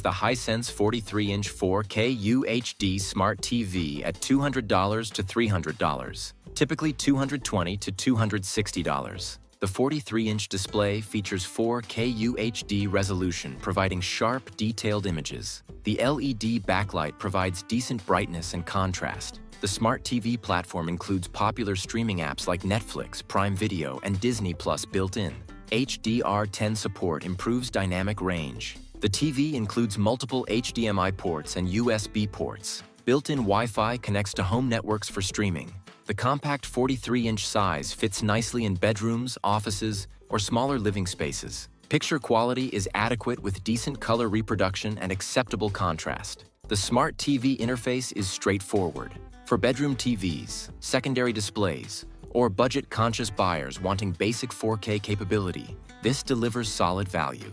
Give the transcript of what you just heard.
The Hisense 43-inch 4K UHD Smart TV at $200 to $300, typically $220 to $260. The 43-inch display features 4K UHD resolution, providing sharp, detailed images. The LED backlight provides decent brightness and contrast. The Smart TV platform includes popular streaming apps like Netflix, Prime Video, and Disney Plus built in. HDR10 support improves dynamic range. The TV includes multiple HDMI ports and USB ports. Built-in Wi-Fi connects to home networks for streaming. The compact 43-inch size fits nicely in bedrooms, offices, or smaller living spaces. Picture quality is adequate with decent color reproduction and acceptable contrast. The Smart TV interface is straightforward. For bedroom TVs, secondary displays, or budget-conscious buyers wanting basic 4K capability, this delivers solid value.